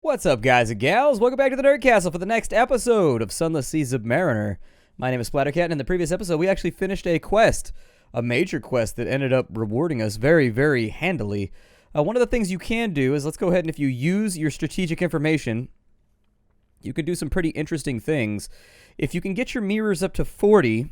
What's up, guys and gals? Welcome back to the Nerd Castle for the next episode of Sunless Sea Zubmariner. My name is Splattercat, and in the previous episode, we actually finished a quest, a major quest that ended up rewarding us very, very handily. One of the things you can do is, let's go ahead and if you use your strategic information, you can do some pretty interesting things. If you can get your mirrors up to 40,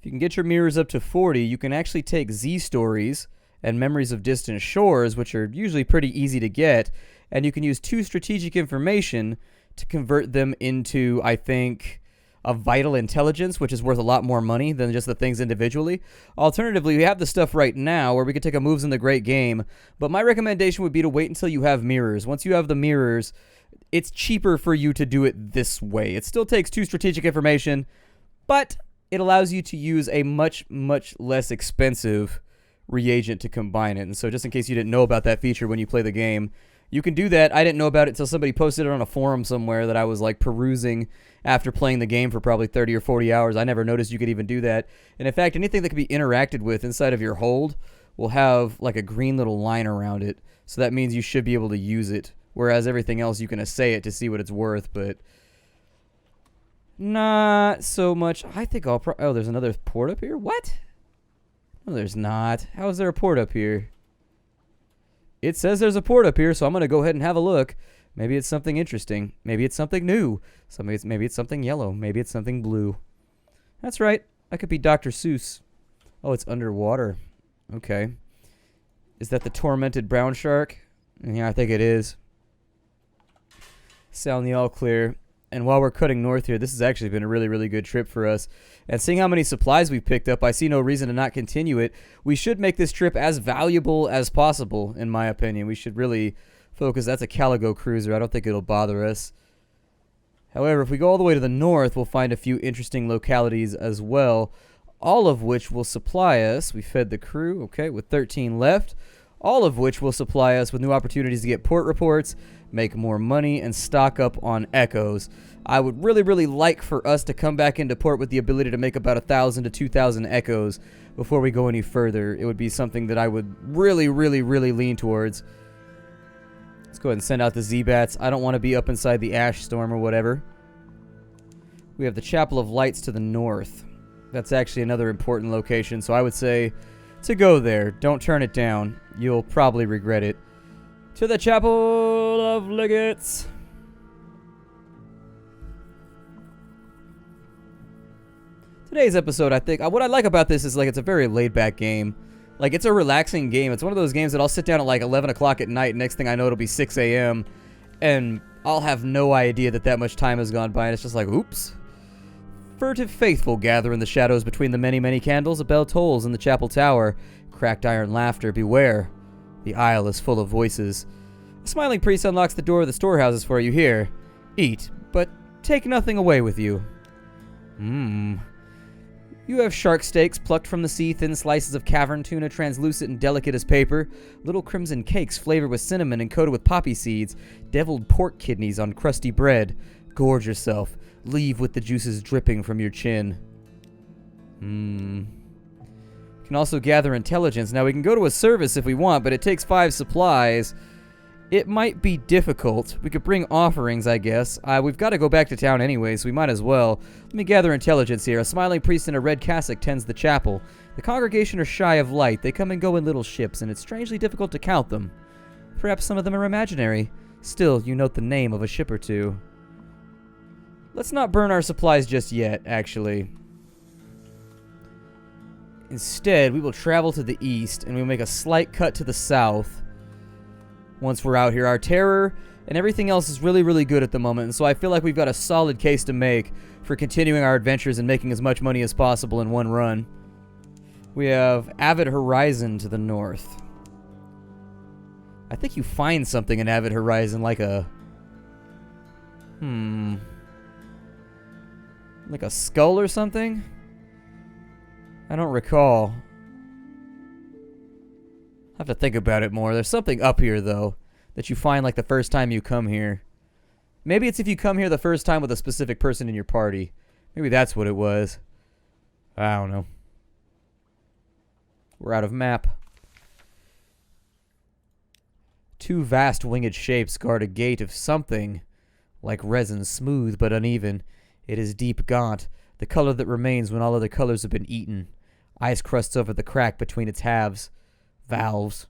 you can actually take Z stories and memories of distant shores, which are usually pretty easy to get, and you can use 2 strategic information to convert them into, I think, a vital intelligence, which is worth a lot more money than just the things individually. Alternatively, we have the stuff right now where we could take a moves in the great game, but my recommendation would be to wait until you have mirrors. Once you have the mirrors, it's cheaper for you to do it this way. It still takes 2 strategic information, but it allows you to use a much, much less expensive reagent to combine it. And so just in case you didn't know about that feature when you play the game, you can do that. I didn't know about it until somebody posted it on a forum somewhere that I was like perusing after playing the game for probably 30 or 40 hours. I never noticed you could even do that. And in fact, anything that can be interacted with inside of your hold will have like a green little line around it. So that means you should be able to use it. Whereas everything else, you can assay it to see what it's worth, but not so much. I think I'll oh, there's another port up here? What? No, there's not. How is there a port up here? It says there's a port up here, so I'm going to go ahead and have a look. Maybe it's something interesting. Maybe it's something new. Maybe it's something yellow. Maybe it's something blue. That's right. That could be Dr. Seuss. Oh, it's underwater. Okay. Is that the tormented brown shark? Yeah, I think it is. Sound the all clear. And while we're cutting north here, this has actually been a really, really good trip for us. And seeing how many supplies we've picked up, I see no reason to not continue it. We should make this trip as valuable as possible, in my opinion. We should really focus. That's a Caligo cruiser. I don't think it'll bother us. However, if we go all the way to the north, we'll find a few interesting localities as well, all of which will supply us. We fed the crew, okay, with 13 left. All of which will supply us with new opportunities to get port reports, make more money, and stock up on echoes. I would really, really like for us to come back into port with the ability to make about 1,000 to 2,000 echoes before we go any further. It would be something that I would really, really, really lean towards. Let's go ahead and send out the Z-Bats. I don't want to be up inside the ash storm or whatever. We have the Chapel of Lights to the north. That's actually another important location, so I would say to go there. Don't turn it down. You'll probably regret it. To the Chapel of Legates. Today's episode, I think, what I like about this is like it's a very laid-back game. Like, it's a relaxing game. It's one of those games that I'll sit down at like 11 o'clock at night, and next thing I know it'll be 6 a.m. and I'll have no idea that much time has gone by, and it's just like, oops. Furtive faithful gather in the shadows between the many, many candles. A bell tolls in the chapel tower. Cracked iron laughter. Beware. The aisle is full of voices. A smiling priest unlocks the door of the storehouses for you here. Eat, but take nothing away with you. You have shark steaks plucked from the sea, thin slices of cavern tuna translucent and delicate as paper, little crimson cakes flavored with cinnamon and coated with poppy seeds, deviled pork kidneys on crusty bread. Gorge yourself. Leave with the juices dripping from your chin. You can also gather intelligence. Now, we can go to a service if we want, but it takes 5 supplies. It might be difficult. We could bring offerings, I guess. We've got to go back to town anyway, so we might as well. Let me gather intelligence here. A smiling priest in a red cassock tends the chapel. The congregation are shy of light. They come and go in little ships, and it's strangely difficult to count them. Perhaps some of them are imaginary. Still, you note the name of a ship or two. Let's not burn our supplies just yet, actually. Instead, we will travel to the east, and we'll make a slight cut to the south. Once we're out here, our terror and everything else is really, really good at the moment, and so I feel like we've got a solid case to make for continuing our adventures and making as much money as possible in one run. We have Avid Horizon to the north. I think you find something in Avid Horizon, like a... like a skull or something? I don't recall. I have to think about it more. There's something up here, though, that you find like the first time you come here. Maybe it's if you come here the first time with a specific person in your party. Maybe that's what it was. I don't know. We're out of map. Two vast winged shapes guard a gate of something like resin, smooth but uneven. It is deep gaunt, the color that remains when all other colors have been eaten. Ice crusts over the crack between its halves. Valves.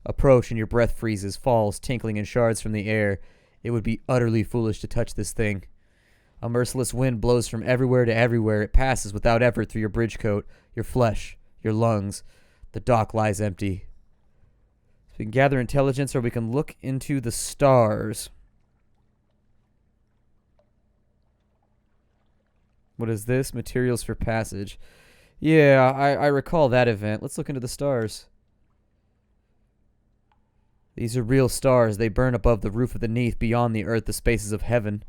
Approach and your breath freezes, falls, tinkling in shards from the air. It would be utterly foolish to touch this thing. A merciless wind blows from everywhere to everywhere. It passes without effort through your bridge coat, your flesh, your lungs. The dock lies empty. So we can gather intelligence or we can look into the stars. What is this? Materials for passage. Yeah, I recall that event. Let's look into the stars. These are real stars. They burn above the roof of the Neath, beyond the earth, the spaces of heaven.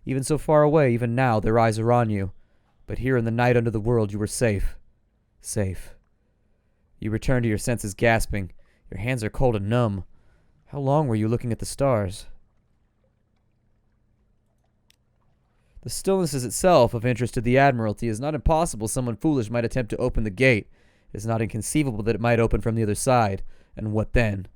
Even so far away, even now, their eyes are on you. But here in the night under the world, you were safe. Safe. You return to your senses gasping. Your hands are cold and numb. How long were you looking at the stars? The stillness is itself of interest to the Admiralty. It is not impossible someone foolish might attempt to open the gate. It is not inconceivable that it might open from the other side. And what then?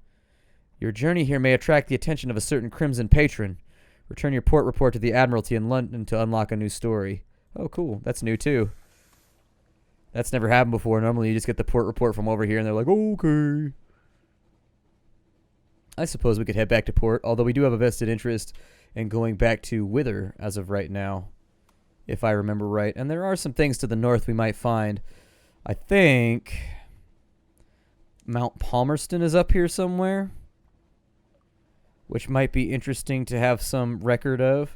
Your journey here may attract the attention of a certain crimson patron. Return your port report to the Admiralty in London to unlock a new story. Oh, cool. That's new, too. That's never happened before. Normally, you just get the port report from over here, and they're like, okay. I suppose we could head back to port, although we do have a vested interest in going back to Wither as of right now, if I remember right. And there are some things to the north we might find. I think Mount Palmerston is up here somewhere, which might be interesting to have some record of.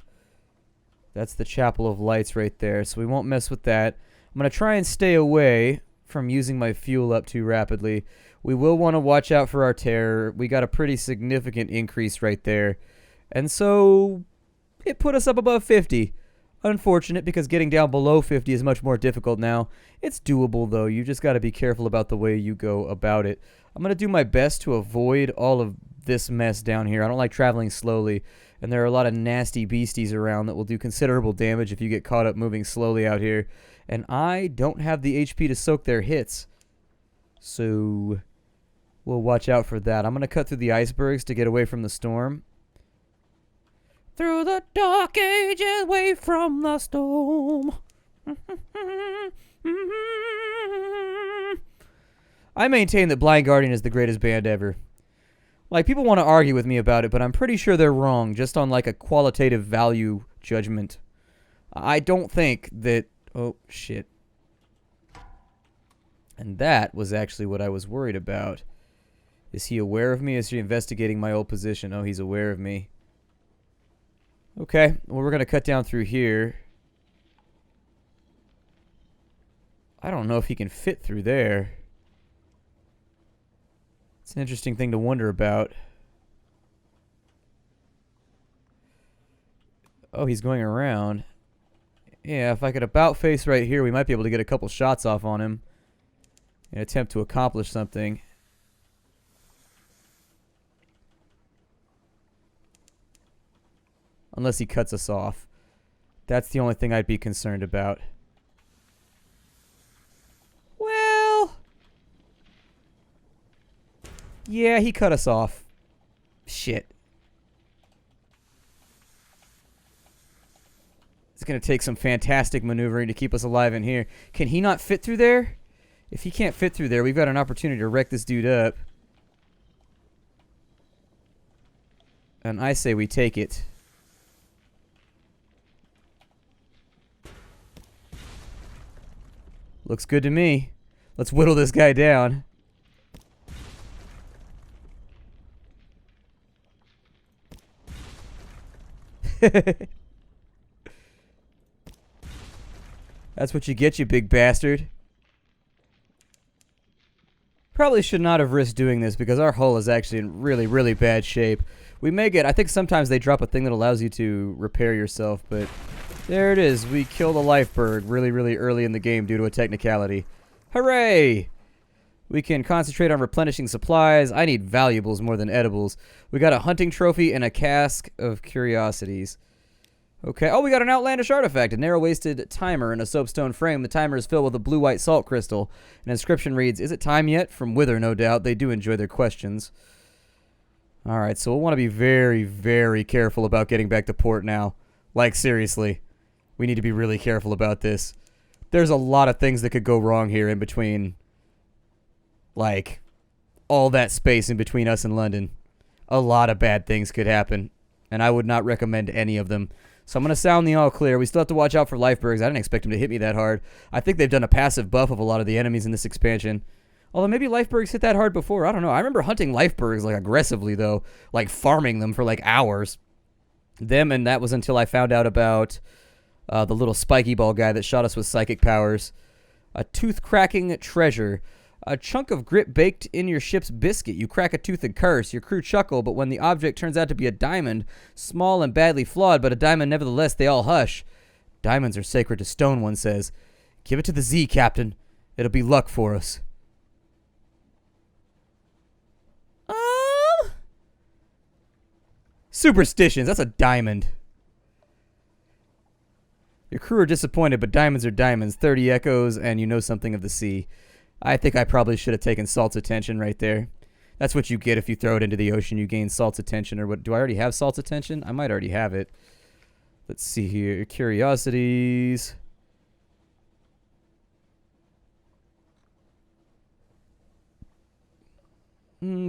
That's the Chapel of Lights right there, so we won't mess with that. I'm going to try and stay away from using my fuel up too rapidly. We will want to watch out for our terror. We got a pretty significant increase right there. And so it put us up above 50. Unfortunate, because getting down below 50 is much more difficult now. It's doable, though. You just got to be careful about the way you go about it. I'm going to do my best to avoid all of this mess down here. I don't like traveling slowly, and there are a lot of nasty beasties around that will do considerable damage if you get caught up moving slowly out here. And I don't have the HP to soak their hits, so we'll watch out for that. I'm going to cut through the icebergs to get away from the storm. Through the dark ages, away from the storm. I maintain that Blind Guardian is the greatest band ever. Like, people want to argue with me about it, but I'm pretty sure they're wrong, just on, like, a qualitative value judgment. I don't think that... Oh, shit. And that was actually what I was worried about. Is he aware of me? Is he investigating my old position? Oh, he's aware of me. Okay, well, we're going to cut down through here. I don't know if he can fit through there. It's an interesting thing to wonder about. Oh, he's going around. Yeah, if I could about face right here, we might be able to get a couple shots off on him in an attempt to accomplish something. Unless he cuts us off. That's the only thing I'd be concerned about. Well... yeah, he cut us off. Shit. It's going to take some fantastic maneuvering to keep us alive in here. Can he not fit through there? If he can't fit through there, we've got an opportunity to wreck this dude up. And I say we take it. Looks good to me. Let's whittle this guy down. That's what you get, you big bastard. Probably should not have risked doing this because our hull is actually in really, really bad shape. We may get... I think sometimes they drop a thing that allows you to repair yourself, but... there it is. We killed a lifeberg really, really early in the game due to a technicality. Hooray! We can concentrate on replenishing supplies. I need valuables more than edibles. We got a hunting trophy and a cask of curiosities. Okay. Oh, we got an outlandish artifact. A narrow-waisted timer in a soapstone frame. The timer is filled with a blue-white salt crystal. An inscription reads, "Is it time yet?" From Wither, no doubt. They do enjoy their questions. Alright, so we'll want to be very, very careful about getting back to port now. Like, seriously. We need to be really careful about this. There's a lot of things that could go wrong here in between, like, all that space in between us and London. A lot of bad things could happen, and I would not recommend any of them. So I'm going to sound the all clear. We still have to watch out for lifebergs. I didn't expect them to hit me that hard. I think they've done a passive buff of a lot of the enemies in this expansion. Although maybe lifebergs hit that hard before. I don't know. I remember hunting lifebergs, like, aggressively, though. Like, farming them for, like, hours. And that was until I found out about the little spiky ball guy that shot us with psychic powers. A tooth-cracking treasure. A chunk of grit baked in your ship's biscuit. You crack a tooth and curse. Your crew chuckle, but when the object turns out to be a diamond, small and badly flawed, but a diamond nevertheless, they all hush. Diamonds are sacred to stone, one says. Give it to the Z, Captain. It'll be luck for us. Superstitions. That's a diamond. Your crew are disappointed, but diamonds are diamonds. 30 echoes, and you know something of the sea. I think I probably should have taken Salt's attention right there. That's what you get if you throw it into the ocean. You gain Salt's attention. Or what? Do I already have Salt's attention? I might already have it. Let's see here. Curiosities.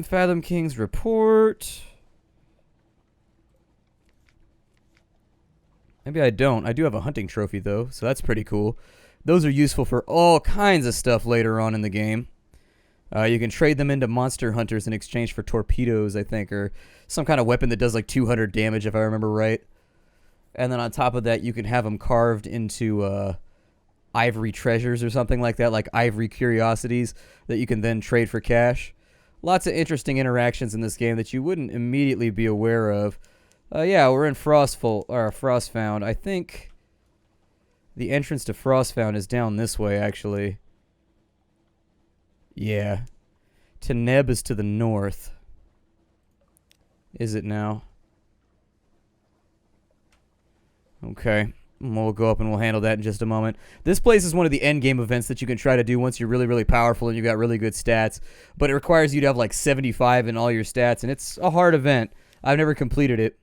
Fathom King's report. Maybe I don't. I do have a hunting trophy, though, so that's pretty cool. Those are useful for all kinds of stuff later on in the game. You can trade them into monster hunters in exchange for torpedoes, I think, or some kind of weapon that does like 200 damage, if I remember right. And then on top of that, you can have them carved into ivory treasures or something like that, like ivory curiosities that you can then trade for cash. Lots of interesting interactions in this game that you wouldn't immediately be aware of. Yeah, we're in frostfound. I think the entrance to frostfound is down this way, actually. Yeah. Teneb is to the north. Is it now? Okay. We'll go up and we'll handle that in just a moment. This place is one of the end game events that you can try to do once you're really, really powerful and you got really good stats. But it requires you to have like 75 in all your stats, and it's a hard event. I've never completed it.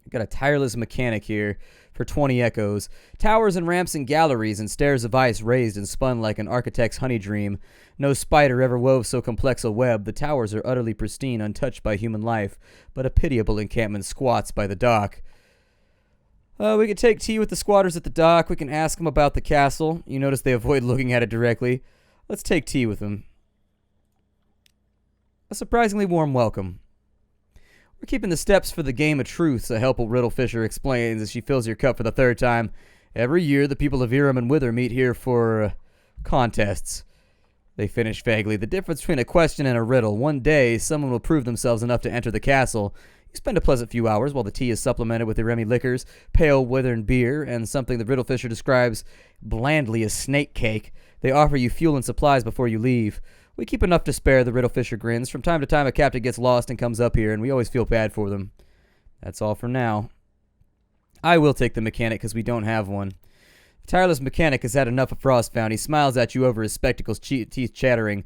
Got a tireless mechanic here for 20 echoes. Towers and ramps and galleries and stairs of ice raised and spun like an architect's honey dream. No spider ever wove so complex a web. The towers are utterly pristine, untouched by human life, but a pitiable encampment squats by the dock. We can take tea with the squatters at the dock. We can ask them about the castle. You notice they avoid looking at it directly. Let's take tea with them. A surprisingly warm welcome. We're keeping the steps for the game of truths, a helpful riddle fisher explains as she fills your cup for the third time. Every year, the people of Iram and Wither meet here for contests. They finish vaguely. The difference between a question and a riddle. One day, someone will prove themselves enough to enter the castle. You spend a pleasant few hours while the tea is supplemented with Iremi liquors, pale withered beer, and something the riddle fisher describes blandly as snake cake. They offer you fuel and supplies before you leave. We keep enough to spare, the riddle fisher grins. From time to time, a captain gets lost and comes up here, and we always feel bad for them. That's all for now. I will take the mechanic, because we don't have one. The tireless mechanic has had enough of frostfound. He smiles at you over his spectacles, teeth chattering.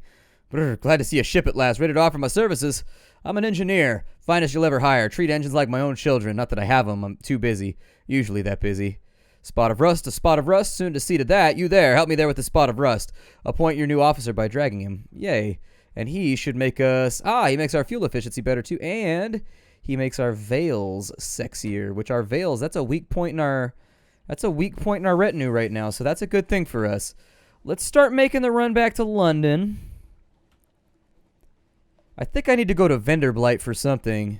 Brr, glad to see a ship at last, ready to offer my services. I'm an engineer, finest you'll ever hire. Treat engines like my own children. Not that I have them, I'm too busy. Usually that busy. Spot of rust, a spot of rust, soon to see to that. You there, help me there with the spot of rust. Appoint your new officer by dragging him. Yay. And he should make us... he makes our fuel efficiency better too. And he makes our veils sexier, which our veils, that's a weak point in our... That's a weak point in our retinue right now, so that's a good thing for us. Let's start making the run back to London. I think I need to go to Vender Blight for something.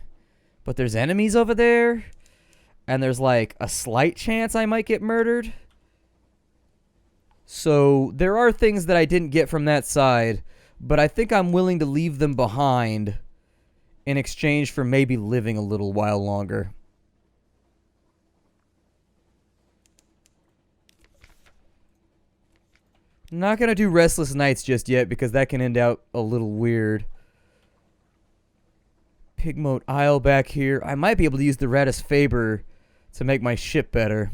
But there's enemies over there. And there's like a slight chance I might get murdered. So there are things that I didn't get from that side. But I think I'm willing to leave them behind in exchange for maybe living a little while longer. Not going to do Restless Nights just yet because that can end out a little weird. Pigmote Isle back here. I might be able to use the Radis Faber to make my ship better.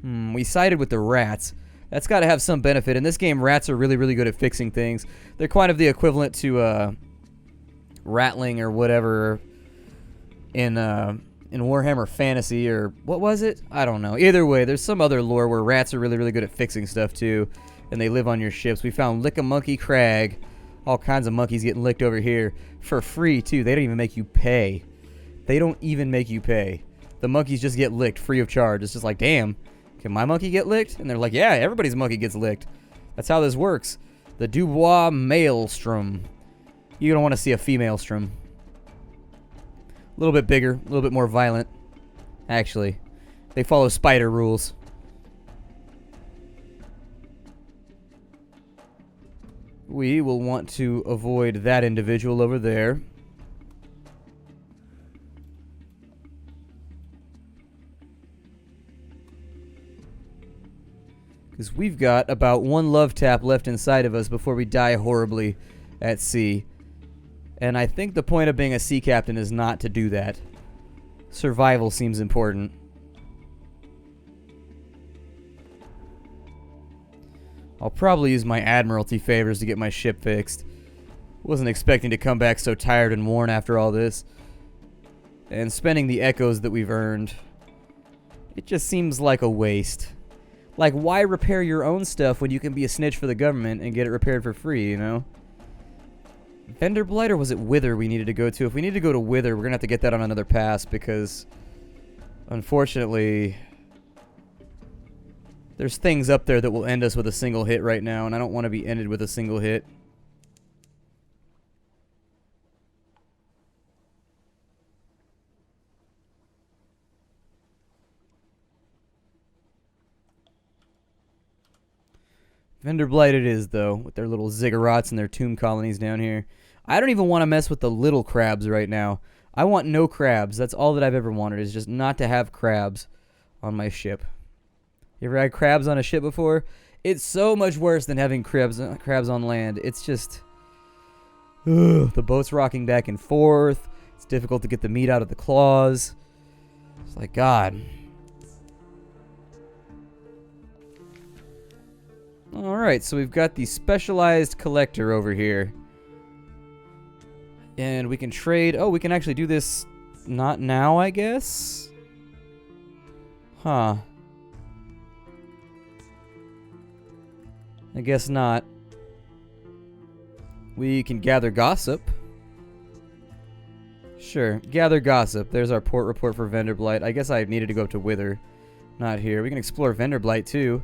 We sided with the rats. That's got to have some benefit. In this game, rats are really, really good at fixing things. They're kind of the equivalent to rattling or whatever in Warhammer Fantasy, or what was it? I don't know. Either way, there's some other lore where rats are really, really good at fixing stuff too, and they live on your ships. We found Lick-a-Monkey Crag. All kinds of monkeys getting licked over here for free too. They don't even make you pay. They don't even make you pay. The monkeys just get licked free of charge. It's just like, damn, can my monkey get licked? And they're like, yeah, everybody's monkey gets licked. That's how this works. The Dubois Maelstrom. You don't want to see a female strom. A little bit bigger, a little bit more violent. Actually, they follow spider rules. We will want to avoid that individual over there. Because we've got about one love tap left inside of us before we die horribly at sea. And I think the point of being a sea captain is not to do that. Survival seems important. I'll probably use my Admiralty favors to get my ship fixed. Wasn't expecting to come back so tired and worn after all this. And spending the echoes that we've earned, it just seems like a waste. Like, why repair your own stuff when you can be a snitch for the government and get it repaired for free, you know? Vender, blight, or was it Wither we needed to go to? If we need to go to Wither, we're going to have to get that on another pass because, unfortunately, there's things up there that will end us with a single hit right now, and I don't want to be ended with a single hit. Vender blight it is, though, with their little ziggurats and their tomb colonies down here. I don't even want to mess with the little crabs right now. I want no crabs. That's all that I've ever wanted, is just not to have crabs on my ship. You ever had crabs on a ship before? It's so much worse than having crabs on land. It's just... Ugh, the boat's rocking back and forth. It's difficult to get the meat out of the claws. It's like, God... Alright, so we've got the specialized collector over here. And we can trade... Oh, we can actually do this not now, I guess? Huh. I guess not. We can gather gossip. Sure, gather gossip. There's our port report for Vender blight. I guess I needed to go up to Wither. Not here. We can explore Vender blight, too.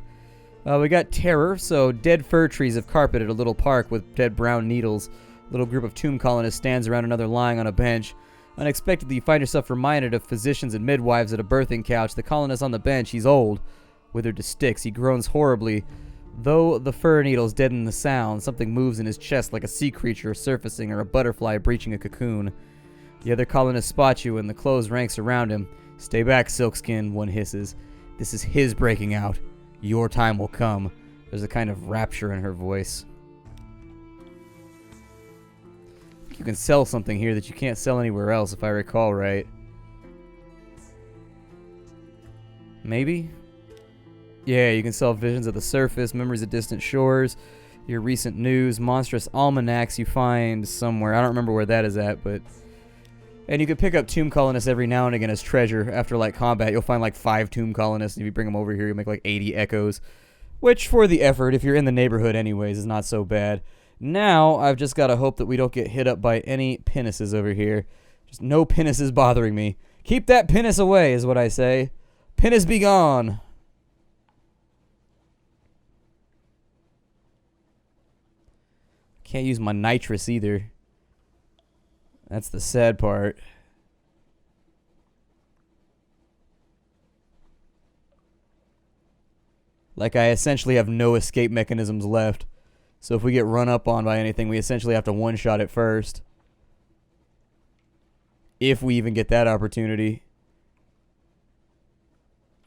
We got terror, so dead fir trees have carpeted a little park with dead brown needles. A little group of tomb colonists stands around another lying on a bench. Unexpectedly, you find yourself reminded of physicians and midwives at a birthing couch. The colonist on the bench, he's old, withered to sticks. He groans horribly. Though the fir needles deaden the sound, something moves in his chest like a sea creature surfacing or a butterfly breaching a cocoon. The other colonists spot you and the closed ranks around him. Stay back, Silkskin, one hisses. This is his breaking out. Your time will come. There's a kind of rapture in her voice. I think you can sell something here that you can't sell anywhere else, if I recall right. Maybe? Yeah, you can sell visions of the surface, memories of distant shores, your recent news, monstrous almanacs you find somewhere. I don't remember where that is at, but... And you can pick up tomb colonists every now and again as treasure. After, like, combat, you'll find, like, 5 tomb colonists. And if you bring them over here, you'll make, like, 80 echoes. Which, for the effort, if you're in the neighborhood anyways, is not so bad. Now, I've just got to hope that we don't get hit up by any pinnaces over here. Just no pinnaces bothering me. Keep that pinnace away, is what I say. Pinnace be gone. Can't use my nitrous either. That's the sad part. Like, I essentially have no escape mechanisms left. So if we get run up on by anything, we essentially have to one-shot it first. If we even get that opportunity.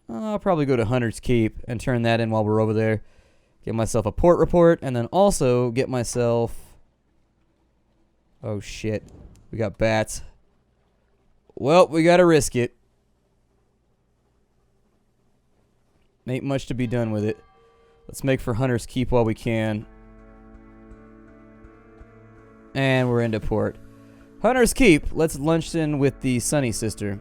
I'll probably go to Hunter's Keep and turn that in while we're over there. Get myself a port report, and then also get myself... Oh, shit. We got bats. Well, we gotta risk it. Ain't much to be done with it. Let's make for Hunter's Keep while we can. And we're into port. Hunter's Keep. Let's lunch in with the Sunny Sister.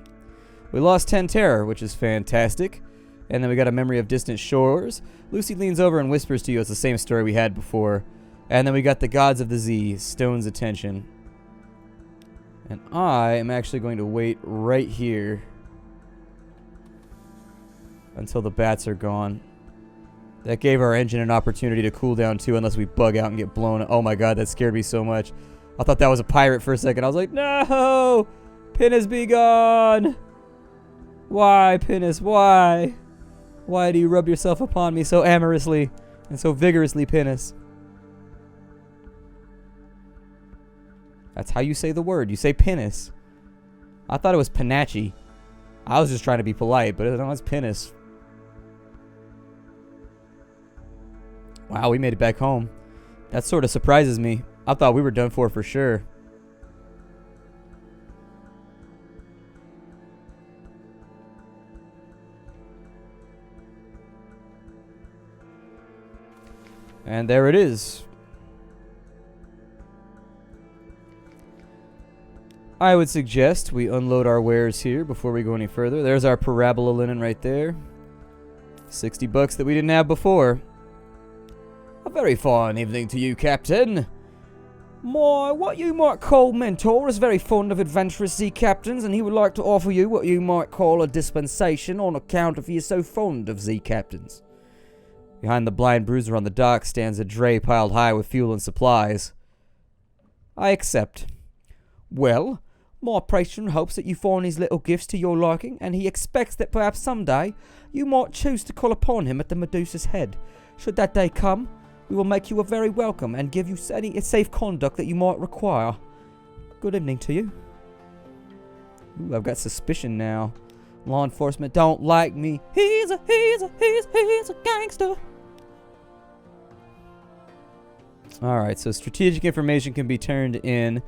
We lost 10 terror, which is fantastic. And then we got a memory of distant shores. Lucy leans over and whispers to you. It's the same story we had before. And then we got the Gods of the Z, Stone's Attention. And I am actually going to wait right here until the bats are gone. That gave our engine an opportunity to cool down too, unless we bug out and get blown. Oh my god, that scared me so much. I thought that was a pirate for a second. I was like, no! Pinnace, be gone! Why, Pinnace, why? Why do you rub yourself upon me so amorously and so vigorously, Pinnace? That's how you say the word. You say Pinnace. I thought it was Panache. I was just trying to be polite, but no, it's Pinnace. Wow, we made it back home. That sort of surprises me. I thought we were done for sure. And there it is. I would suggest we unload our wares here before we go any further. There's our parabola linen right there. 60 bucks that we didn't have before. A very fine evening to you, Captain. What you might call mentor is very fond of adventurous sea captains, and he would like to offer you what you might call a dispensation on account of he is so fond of sea captains. Behind the blind bruiser on the dock stands a dray piled high with fuel and supplies. I accept. Well, my patron hopes that you find his little gifts to your liking, and he expects that perhaps someday you might choose to call upon him at the Medusa's Head. Should that day come, we will make you a very welcome and give you any safe conduct that you might require. Good evening to you. Ooh, I've got suspicion now. Law enforcement don't like me. He's a gangster. Alright, so strategic information can be turned in.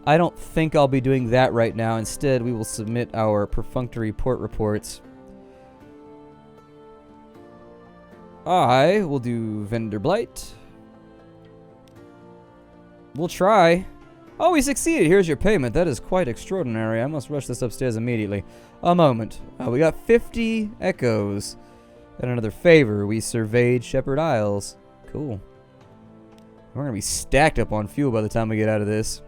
I don't think I'll be doing that right now. Instead, we will submit our perfunctory port reports. I will do vendor blight. We'll try. Oh, we succeeded. Here's your payment. That is quite extraordinary. I must rush this upstairs immediately. A moment. We got 50 echoes. And another favor. We surveyed Shepherd Isles. Cool. We're going to be stacked up on fuel by the time we get out of this.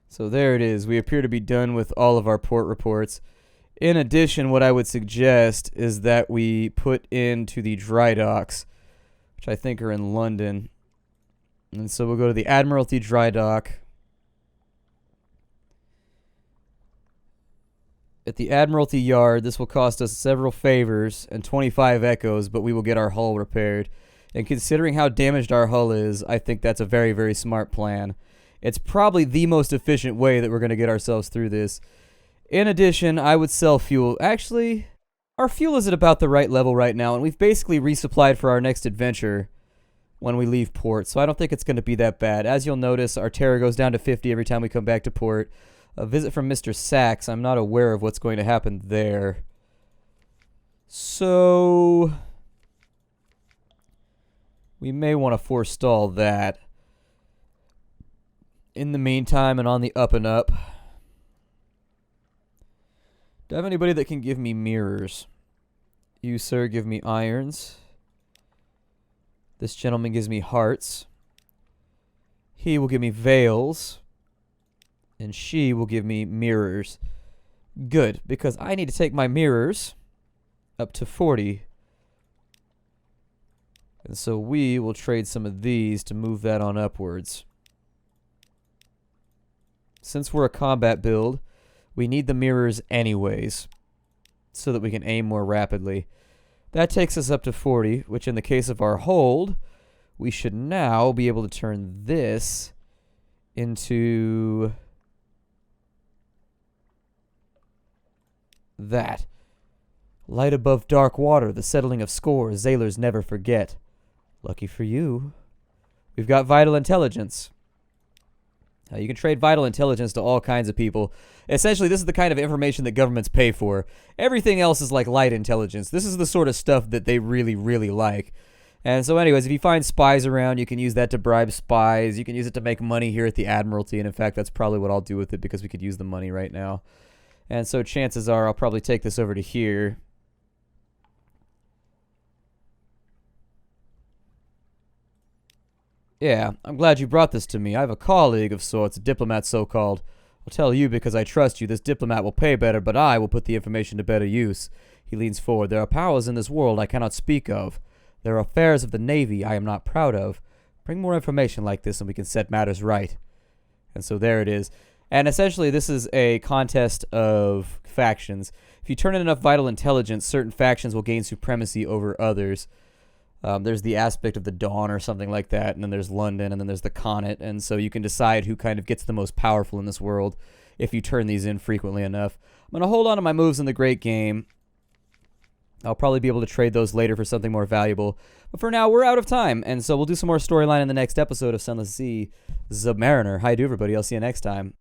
So there it is. We appear to be done with all of our port reports. In addition, what I would suggest is that we put into the dry docks, which I think are in London. And so we'll go to the Admiralty dry dock. At the Admiralty yard, this will cost us several favors and 25 echoes, but we will get our hull repaired. And considering how damaged our hull is, I think that's a very, very smart plan. It's probably the most efficient way that we're going to get ourselves through this. In addition, I would sell fuel. Actually, our fuel is at about the right level right now, and we've basically resupplied for our next adventure when we leave port, so I don't think it's going to be that bad. As you'll notice, our terror goes down to 50 every time we come back to port. A visit from Mr. Sachs. I'm not aware of what's going to happen there. So we may want to forestall that. In the meantime, and on the up and up, do I have anybody that can give me mirrors? You, sir, give me irons. This gentleman gives me hearts. He will give me veils. And she will give me mirrors. Good, because I need to take my mirrors up to 40. And so we will trade some of these to move that on upwards. Since we're a combat build, we need the mirrors anyways, so that we can aim more rapidly. That takes us up to 40, which in the case of our hold, we should now be able to turn this into that. Light above dark water, the settling of scores, sailors never forget. Lucky for you, we've got vital intelligence. You can trade vital intelligence to all kinds of people. Essentially, this is the kind of information that governments pay for. Everything else is like light intelligence. This is the sort of stuff that they really, really like. And so anyways, if you find spies around, you can use that to bribe spies. You can use it to make money here at the Admiralty. And in fact, that's probably what I'll do with it because we could use the money right now. And so chances are I'll probably take this over to here. Yeah, I'm glad you brought this to me. I have a colleague of sorts, a diplomat so-called. I'll tell you because I trust you. This diplomat will pay better, but I will put the information to better use. He leans forward. There are powers in this world I cannot speak of. There are affairs of the Navy I am not proud of. Bring more information like this and we can set matters right. And so there it is. And essentially this is a contest of factions. If you turn in enough vital intelligence, certain factions will gain supremacy over others. There's the aspect of the Dawn or something like that, and then there's London, and then there's the Connaught, and so you can decide who kind of gets the most powerful in this world if you turn these in frequently enough. I'm going to hold on to my moves in the Great Game. I'll probably be able to trade those later for something more valuable. But for now, we're out of time, and so we'll do some more storyline in the next episode of Sunless Sea Zubmariner. Hi, everybody. I'll see you next time.